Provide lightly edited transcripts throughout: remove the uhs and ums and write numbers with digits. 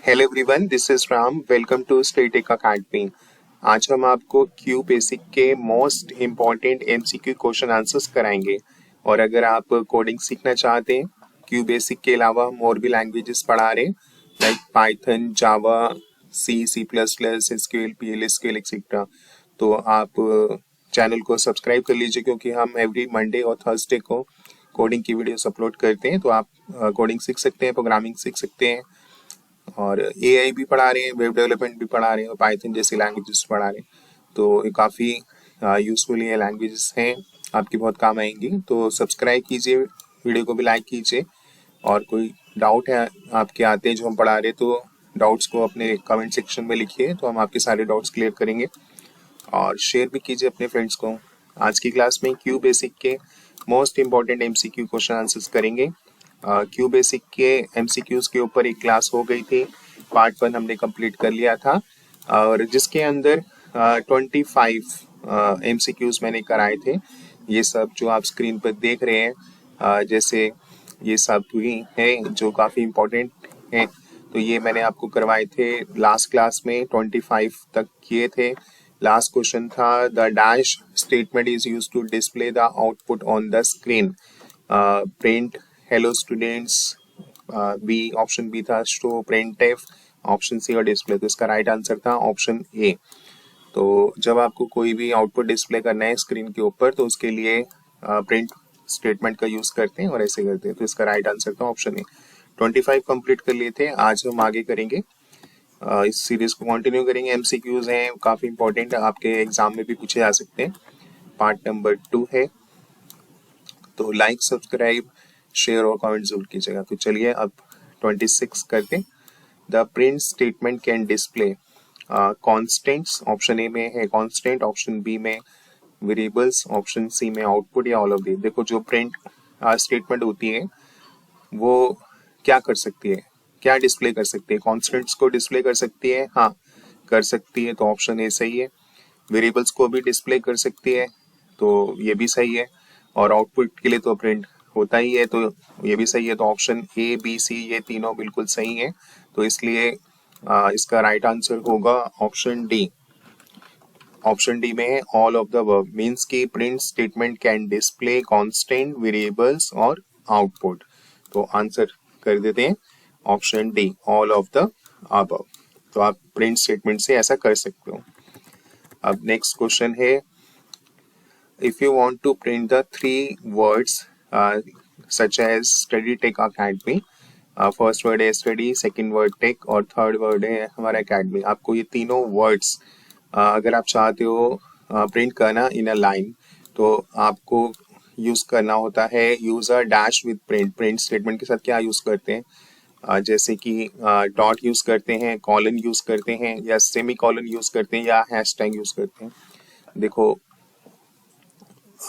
Hello everyone, this is Ram. Welcome to Statech academy. आज हम आपको क्यू बेसिक के most important MCQ question answers कराएंगे। और अगर आप कोडिंग सीखना चाहते हैं, क्यू बेसिक के अलावा हम और भी लैंग्वेजेस पढ़ा रहे हैं like Python, Java, C plus plus, SQL, PL SQL etcetera. तो आप चैनल को सब्सक्राइब कर लीजिए क्योंकि हम एवरी मंडे और थर्सडे को कोडिंग की वीडियोस अपलोड करते हैं। तो आप कोडिंग सीख सकते हैं, प्रोग्रामिंग सीख सकते हैं और एआई भी पढ़ा रहे हैं, वेब डेवलपमेंट भी पढ़ा रहे हैं और पाइथन जैसी लैंग्वेजेस पढ़ा रहे हैं। तो ये काफ़ी यूजफुल ये लैंग्वेजेस हैं, आपकी बहुत काम आएंगी। तो सब्सक्राइब कीजिए, वीडियो को भी लाइक कीजिए। और कोई डाउट है आपके आते हैं जो हम पढ़ा रहे, तो डाउट्स को अपने कमेंट सेक्शन में लिखिए, तो हम आपके सारे डाउट्स क्लियर करेंगे। और शेयर भी कीजिए अपने फ्रेंड्स को। आज की क्लास में क्यू बेसिक के most important MCQ question answers करेंगे। क्यू बेसिक के एमसीक्यूज के ऊपर एक क्लास हो गई थी, पार्ट 1 हमने कंप्लीट कर लिया था और जिसके अंदर 25 एमसीक्यूज मैंने कराए थे। ये सब जो आप स्क्रीन पर देख रहे हैं, जैसे ये सब भी हैं जो काफ़ी इम्पोर्टेंट हैं। तो ये मैंने आपको करवाए थे लास्ट क्लास में, 25 तक किए थे। लास्ट क्वेश्चन था the dash statement is used to display the output on the screen. Print hello students, B option B था शो प्रिंटफ, ऑप्शन सी और डिस्प्ले। तो इसका राइट आंसर था ऑप्शन ए। तो जब आपको कोई भी आउटपुट डिस्प्ले करना है स्क्रीन के ऊपर, तो उसके लिए प्रिंट स्टेटमेंट का यूज करते हैं और ऐसे करते हैं। तो इसका राइट आंसर था ऑप्शन ए। 25 कंप्लीट कर लिए थे, आज हम आगे करेंगे, इस सीरीज को कंटिन्यू करेंगे। एमसीक्यूज हैं काफी इंपॉर्टेंट, आपके एग्जाम में भी पूछे जा सकते हैं। पार्ट नंबर 2 है, तो लाइक, सब्सक्राइब, शेयर और कमेंट जरूर कीजिएगा। तो चलिए अब 26 करते हैं। The print statement can display constants. Option A में है कॉन्स्टेंट, ऑप्शन बी में वेरिएबल्स, ऑप्शन सी में आउटपुट या ऑल ऑफ दी। देखो, जो प्रिंट स्टेटमेंट होती है वो क्या कर सकती है, क्या डिस्प्ले कर सकती है? कॉन्स्टेंट्स को डिस्प्ले कर सकती है, हाँ कर सकती है, तो ऑप्शन ए सही है। वेरिएबल्स को भी डिस्प्ले कर सकती है, तो ये भी सही है। और आउटपुट के लिए तो प्रिंट होता ही है, तो ये भी सही है। तो ऑप्शन ए, बी, सी ये तीनों बिल्कुल सही है। तो इसलिए इसका राइट आंसर होगा ऑप्शन डी। ऑप्शन डी में है all of the verb, means की print statement can display constant, variables और आउटपुट। तो आंसर कर देते हैं option D, all of the above. तो आप प्रिंट स्टेटमेंट से ऐसा कर सकते हो। अब नेक्स्ट क्वेश्चन है, if you want to print the 3 words such as study tech academy, first word है स्टडी, सेकंड वर्ड टेक और थर्ड वर्ड है हमारा एकेडमी। आपको ये तीनों वर्ड्स अगर आप चाहते हो प्रिंट करना इन अ लाइन, तो आपको यूज करना होता है user dash with print. Print statement के साथ क्या यूज करते हैं, जैसे कि डॉट यूज करते हैं, कॉलन यूज करते हैं, या सेमी कॉलन यूज करते हैं, या हैशटैग यूज करते हैं। देखो,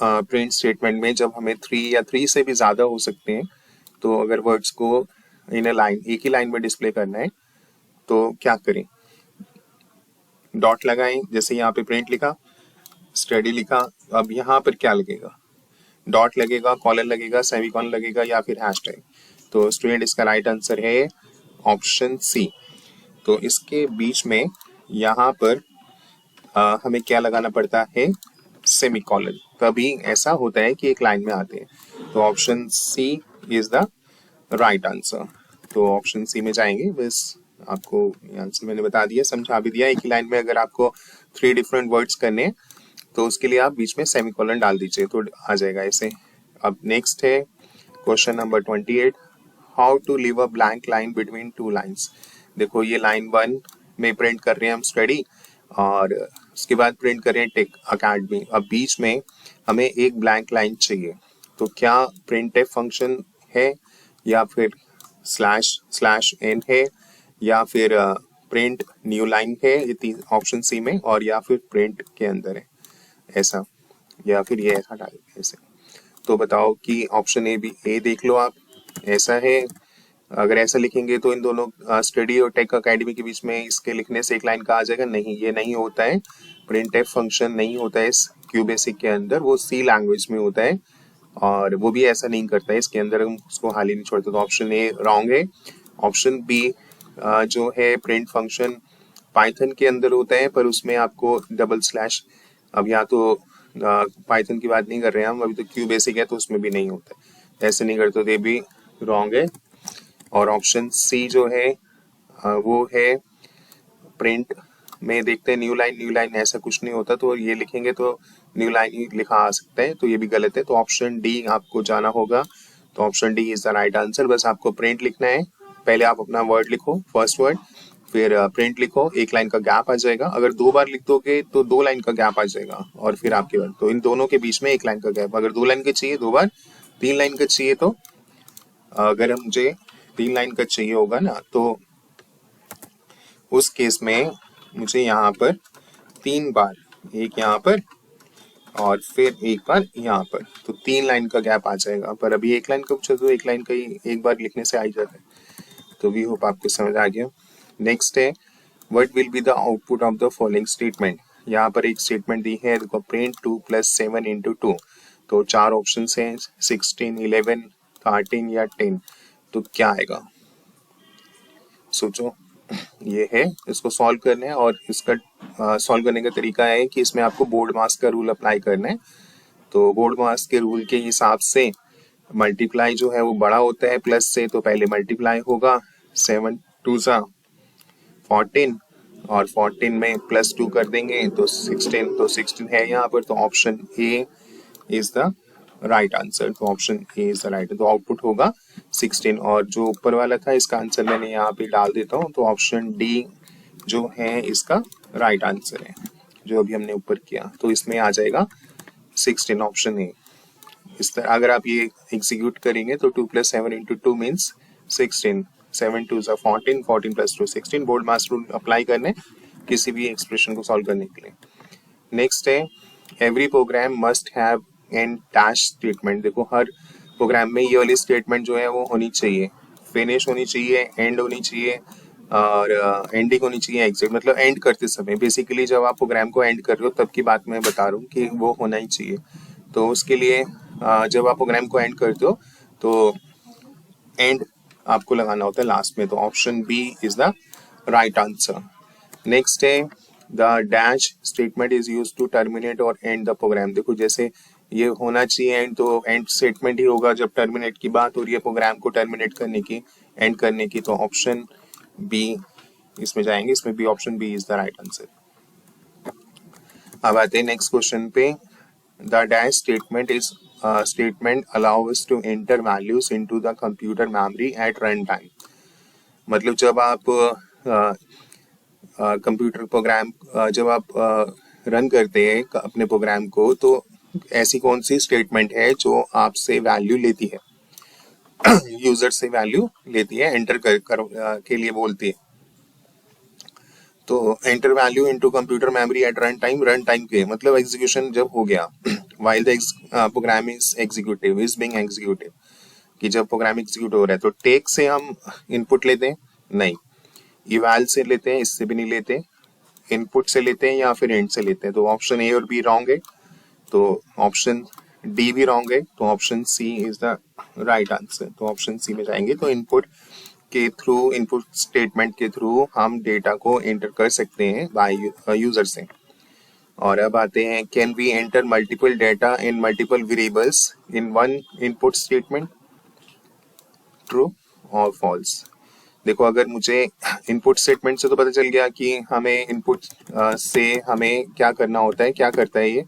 प्रिंट स्टेटमेंट में जब हमें 3 या 3 से भी ज्यादा हो सकते हैं, तो अगर वर्ड्स को इन अ लाइन, एक ही लाइन में डिस्प्ले करना है, तो क्या करें? डॉट लगाएं, जैसे यहाँ पे प्रिंट लिखा, स्टडी लिखा, अब यहाँ पर क्या लगेगा? डॉट लगेगा, कॉलन लगेगा, सेमीकॉलन लगेगा या फिर हैशटैग। तो स्टूडेंट, इसका राइट आंसर है ऑप्शन सी। तो इसके बीच में यहाँ पर हमें क्या लगाना पड़ता है? सेमीकॉलन। कभी ऐसा होता है कि एक लाइन में आते हैं। तो option C is the right answer. तो ऑप्शन सी में जाएंगे। बस आपको आंसर मैंने बता दिया, समझा भी दिया। एक ही लाइन में अगर आपको 3 डिफरेंट वर्ड्स करने हैं, तो उसके लिए आप बीच में सेमीकोलन डाल दीजिए, तो आ जाएगा ऐसे। अब नेक्स्ट है question number 28, how to leave a blank line between 2 lines. देखो, ये लाइन 1 में प्रिंट कर रहे हैं हम स्टडी, और उसके बाद प्रिंट कर रहे हैं टेक अकेडमी। अब बीच में हमें एक ब्लैंक लाइन चाहिए, तो क्या प्रिंटफ फंक्शन है, या फिर स्लैश एन है, या फिर प्रिंट न्यू लाइन है, ये ऑप्शन सी में, और या फिर प्रिंट के अंदर है ऐसा, या फिर ये ऐसा डाल ऐसे। तो बताओ कि ऑप्शन ए भी, ए देख लो आप, ऐसा है। अगर ऐसा लिखेंगे तो इन दोनों स्टडी और टेक अकेडमी के बीच में इसके लिखने से एक लाइन का आ जाएगा। नहीं, ये नहीं होता है। प्रिंटफ फंक्शन नहीं होता है इस क्यू बेसिक के अंदर, वो सी लैंग्वेज में होता है, और वो भी ऐसा नहीं करता है। इसके अंदर हम उसको हाल ही नहीं छोड़ते। तो ऑप्शन ए रॉन्ग है। ऑप्शन बी जो है प्रिंट फंक्शन पाइथन के अंदर होता है, पर उसमें आपको डबल स्लैश, अब यहाँ तो पाइथन की बात नहीं कर रहे हैं हम, अभी तो क्यू बेसिक है तो उसमें भी नहीं होता है, ऐसे नहीं करते तो ये भी रॉन्ग है। और ऑप्शन सी जो है वो है प्रिंट में देखते हैं न्यू लाइन, ऐसा कुछ नहीं होता, तो ये लिखेंगे तो न्यू लाइन ही लिखा आ सकता है, तो ये भी गलत है। तो ऑप्शन डी आपको जाना होगा, तो option D is the right answer. बस आपको प्रिंट लिखना है, पहले आप अपना वर्ड लिखो, फर्स्ट वर्ड, फिर प्रिंट लिखो, एक लाइन का गैप आ जाएगा, अगर 2 बार लिख दोगे तो 2 लाइन का गैप आ जाएगा, और फिर आपके वर्ड, तो इन दोनों के बीच में 1 लाइन का गैप, अगर 2 लाइन का चाहिए 2 बार, 3 लाइन का चाहिए तो अगर मुझे 3 लाइन का चाहिए होगा ना, तो उस केस में मुझे यहाँ पर 3 बार, एक यहाँ पर और फिर एक बार यहाँ पर, तो 3 लाइन का गैप आ जाएगा। पर अभी 1 लाइन का पूछा तो 1 लाइन का ही एक बार लिखने से आ ही जाता है। तो वी होप आपको समझ आ गया। नेक्स्ट है what will be the output of the following statement. यहाँ पर एक स्टेटमेंट दी है, देखो प्रिंट 2 + 7 × 2, तो 4 ऑप्शन हैं 16, 11, 13 या 10, तो क्या आएगा सोचो। ये है, इसको सॉल्व करना है, और इसका सॉल्व करने का तरीका है कि इसमें आपको बोर्ड मास का रूल अप्लाई करना है। तो बोर्ड मास के रूल के हिसाब से मल्टीप्लाई जो है वो बड़ा होता है प्लस से, तो पहले मल्टीप्लाई होगा, 7 2 14, और 14 में +2 कर देंगे तो 16, तो 16 है यहाँ पर, तो option A is the right answer. तो option A is the right, तो आउटपुट होगा 16, और जो ऊपर वाला था इसका आंसर मैंने यहाँ पे डाल देता हूँ, तो ऑप्शन डी जो है इसका राइट आंसर है, जो अभी हमने ऊपर किया, तो इसमें आ जाएगा 16, ऑप्शन ए। इस तरह अगर आप ये एग्जीक्यूट करेंगे तो 2 + 7 × 2 मीन्स 16, 7 2 14, 14 + 2 16, बोर्ड मास रूल अप्लाई करने किसी भी एक्सप्रेशन को सॉल्व करने के लिए। नेक्स्ट है every programme must have and dash statement. देखो हर प्रोग्राम में ये वाली स्टेटमेंट जो है वो होनी चाहिए, फिनिश होनी चाहिए, एंड होनी चाहिए, और एंडिंग होनी चाहिए, एग्जिट, मतलब एंड करते समय, बेसिकली जब आप प्रोग्राम को एंड कर रहे हो तब की बात मैं बता रहा हूँ कि वो होना ही चाहिए। तो उसके लिए जब आप प्रोग्राम को एंड करते हो तो एंड आपको लगाना होता है लास्ट में, तो option B is the right answer. Next है the dash statement is use to terminate और एंड द प्रोग्राम। देखो जैसे ये होना चाहिए एंड, तो एंड स्टेटमेंट ही होगा जब टर्मिनेट की बात हो रही है, प्रोग्राम को टर्मिनेट करने की, एंड करने की, तो ऑप्शन बी इसमें जाएंगे, इसमें भी option B is the right answer. अब आते हैं नेक्स्ट क्वेश्चन पे। The dash statement is statement allows to enter values into the computer memory at run time। मतलब जब आप कंप्यूटर प्रोग्राम जब आप रन करते हैं अपने प्रोग्राम को, तो ऐसी कौन सी स्टेटमेंट है जो आपसे वैल्यू लेती है, यूजर से वैल्यू लेती है, एंटर कर के लिए बोलती है। तो enter value into computer memory at run time के मतलब एग्जीक्यूशन जब हो गया, while the program is executive is being executive, कि जब प्रोग्राम एग्जीक्यूट हो रहा है, तो टेक से हम इनपुट लेते हैं नहीं, इवैल से लेते हैं, इससे भी नहीं लेते, इनपुट से लेते हैं या फिर एंड से लेते हैं। तो ऑप्शन ए और बी रॉन्ग है, तो ऑप्शन डी भी रॉन्ग है, तो option C is the right answer. तो ऑप्शन सी में जाएंगे, तो इनपुट के थ्रू, इनपुट स्टेटमेंट के थ्रू हम डेटा को एंटर कर सकते हैं बाय यूजर से। और अब आते हैं can we enter multiple data in multiple variables in one input statement, true और फॉल्स। देखो अगर मुझे इनपुट स्टेटमेंट से तो पता चल गया कि हमें इनपुट से हमें क्या करना होता है, क्या करता है ये,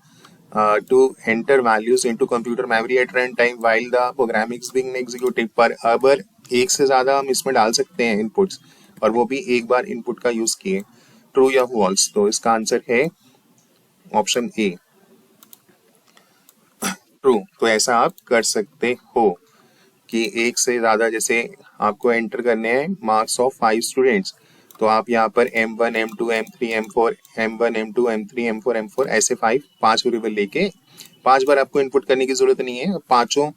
to enter values into computer memory at run time while the program is being executed. पर अगर एक से ज्यादा हम इसमें डाल सकते हैं इनपुट्स, और वो भी एक बार इनपुट का यूज किए, ट्रू या फॉल्स। तो इसका आंसर है ऑप्शन ए, ट्रू। तो ऐसा आप कर सकते हो कि एक से ज्यादा, जैसे आपको एंटर करने हैं मार्क्स ऑफ 5 स्टूडेंट्स, तो आप यहाँ पर M1 M2 M3 M4 M1 M2 M3 M4 M4 ऐसे 5 वेरिएबल लेके 5 बार आपको इनपुट करने की जरूरत नहीं है, पांचों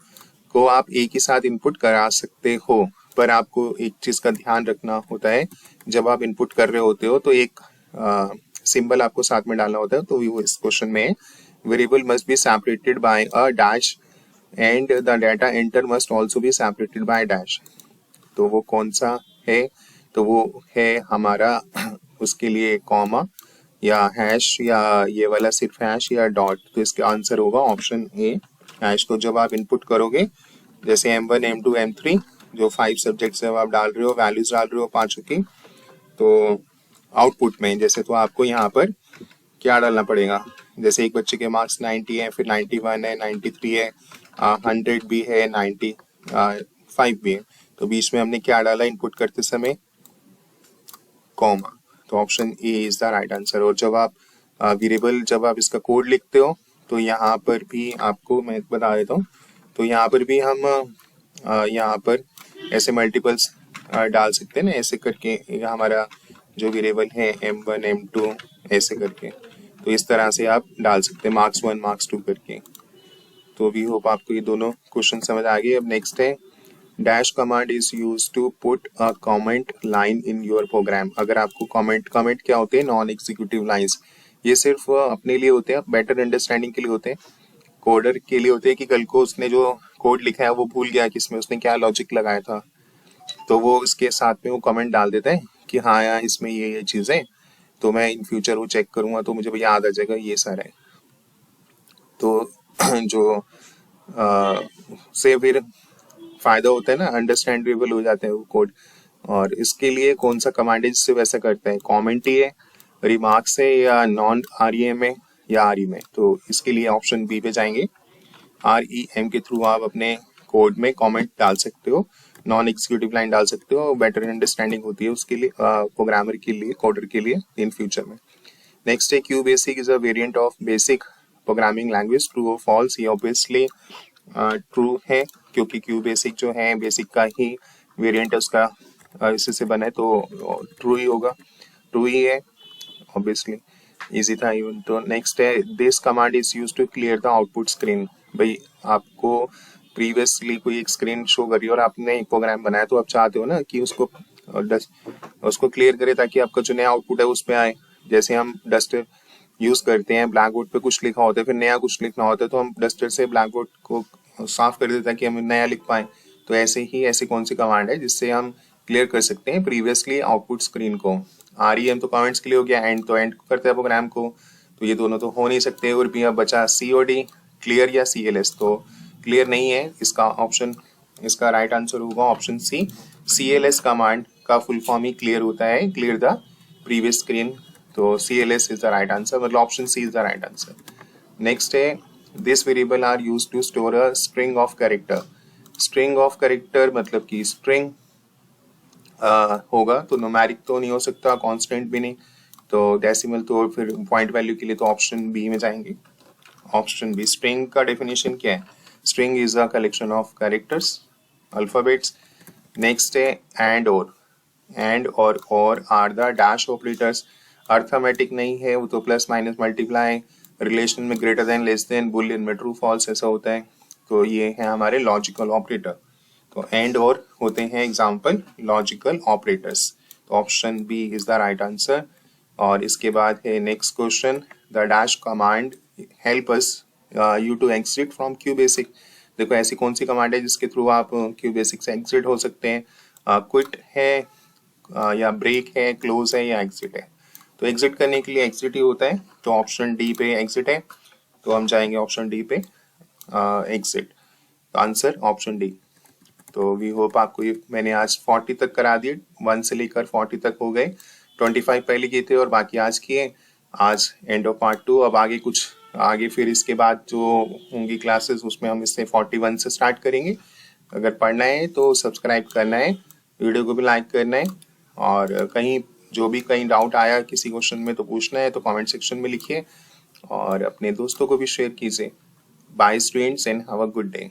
को आप एक ही साथ इनपुट करा सकते हो। पर आपको एक चीज का ध्यान रखना होता है, जब आप इनपुट कर रहे होते हो तो एक सिंबल आपको साथ में डालना होता है। तो वो इस क्वेश्चन में variable must be separated by a dash and the data enter must also be separated by dash. तो वो कौन सा है तो वो है हमारा उसके लिए कॉमा या हैश या ये वाला सिर्फ हैश या डॉट। तो इसका आंसर होगा ऑप्शन ए हैश को जब आप इनपुट करोगे, जैसे M1 M2 M3 जो 5 सब्जेक्ट्स है आप डाल रहे हो, वैल्यूज डाल रहे हो पांचों की, तो आउटपुट में जैसे तो आपको यहाँ पर क्या डालना पड़ेगा, जैसे एक बच्चे के मार्क्स 90 है, फिर 91 है, 93 है, 100 भी है, 95 भी है, तो बीच में हमने क्या डाला इनपुट करते समय, कॉमा। तो option A is the right answer. और जब आप वेरिएबल जब आप इसका कोड लिखते हो तो यहाँ पर भी आपको मैं बता देता हूँ, तो यहाँ पर भी हम यहाँ पर ऐसे मल्टीपल्स डाल सकते हैं ना, ऐसे करके हमारा जो वेरिएबल है M1 M2 ऐसे करके, तो इस तरह से आप डाल सकते हैं मार्क्स 1 मार्क्स 2 करके। तो वी होप आपको ये दोनों क्वेश्चन समझ आ गए। अब नेक्स्ट है dash command is use to put a comment line in your program. अगर आपको कमेंट क्या होते हैं, नॉन एग्जीक्यूटिव लाइंस, ये सिर्फ अपने लिए होते हैं, बेटर अंडरस्टैंडिंग के लिए होते हैं, कोडर के लिए होते हैं कि कल को उसने जो कोड लिखा है वो भूल गया कि इसमें उसने क्या लॉजिक लगाया था, तो वो इसके साथ में वो कमेंट डाल देता है कि हाँ यार इसमें ये चीज़ है, तो मैं इन फ्यूचर वो चेक करूंगा तो मुझे याद आ जाएगा ये सारा है। तो जो से फिर फायदा होता है ना, अंडरस्टैंडेबल हो जाते हैं वो कोड। और इसके लिए कौन सा कमांड है जिससे वैसा करता है, कमेंट ही है, रिमार्क्स है, या नॉन REM है, या RE में। तो इसके लिए ऑप्शन बी पे जाएंगे। REM के थ्रू आप अपने कोड में कमेंट डाल सकते हो, नॉन एग्जीक्यूटिव लाइन डाल सकते हो, बेटर अंडरस्टैंडिंग होती है उसके लिए, प्रोग्रामर के लिए, कोडर के लिए इन फ्यूचर में। नेक्स्ट है Q basic is a variant of basic programming language, true और फॉल्स। ये ऑब्वियसली ट्रू है क्योंकि क्यू बेसिक जो है बेसिक का ही वेरिएंट है, उसका इसी से बना है, तो ट्रू ही होगा, ट्रू ही है ऑब्वियसली, इजी था इवन। तो नेक्स्ट है this command is used to clear the output screen. भाई आपको प्रीवियसली कोई एक स्क्रीन शो करी और आपने एक प्रोग्राम बनाया, तो आप चाहते हो ना कि उसको क्लियर करे ताकि आपका जो नया आउटपुट है उस पर आए। जैसे हम डस्टर यूज करते हैं, ब्लैक बोर्ड पे कुछ लिखा होता है, फिर नया कुछ लिखना होता है, तो हम डस्टर से ब्लैक बोर्ड को साफ कर देते हैं कि हम नया लिख पाए। तो ऐसे ही ऐसी कौन सी कमांड है जिससे हम क्लियर कर सकते हैं प्रीवियसली आउटपुट स्क्रीन को। REM तो कमेंट्स के लिए हो गया, एंड तो एंड करते हैं प्रोग्राम को, तो ये दोनों तो हो नहीं सकते। और भी अब बचा COD, क्लियर या CLS। तो क्लियर नहीं है, इसका ऑप्शन, इसका राइट आंसर होगा ऑप्शन सी। CLS कमांड का फुल फॉर्म ही क्लियर होता है, क्लियर द प्रीवियस स्क्रीन। तो CLS is the right answer, मतलब option C is the right answer. Next है this variable are use to store a string of character. String of character मतलब कि string होगा तो numeric तो नहीं हो सकता, कांस्टेंट भी नहीं, तो डेसिमल तो फिर पॉइंट वैल्यू के लिए तो ऑप्शन बी में जाएंगे, ऑप्शन बी। स्ट्रिंग का डेफिनेशन क्या है, string is a collection of characters, alphabets. Next है एंड और are the dash operators. Arithmetic नहीं है, वो तो प्लस माइनस मल्टीप्लाई, रिलेशन में greater than less than, boolean में ट्रू फॉल्स ऐसा होता है, तो ये है हमारे लॉजिकल ऑपरेटर। तो एंड और होते हैं एग्जाम्पल लॉजिकल ऑपरेटर्स, तो option B is the right answer. और इसके बाद है next question, the dash command help us you to exit from QBasic. देखो ऐसी कौन सी कमांड है जिसके थ्रू आप क्यू बेसिक से एग्जिट हो सकते हैं, क्विट है, या ब्रेक है, क्लोज है, या एग्जिट है। तो एग्जिट करने के लिए एग्जिट ही होता है, तो ऑप्शन डी पे एग्जिट है, तो हम जाएंगे ऑप्शन डी पे एग्जिट, तो आंसर ऑप्शन डी। तो वी होप आपको ये मैंने आज 40 तक करा दिए, 1 से लेकर 40 तक हो गए, 25 पहले किए थे और बाकी आज किए। आज एंड ऑफ पार्ट 2। अब आगे कुछ आगे फिर इसके बाद जो होंगी क्लासेस उसमें हम इससे 41 से स्टार्ट करेंगे। अगर पढ़ना है तो सब्सक्राइब करना है, वीडियो को भी लाइक करना है, और कहीं डाउट आया किसी क्वेश्चन में तो पूछना है तो कमेंट सेक्शन में लिखिए, और अपने दोस्तों को भी शेयर कीजिए। Bye students and have a good day.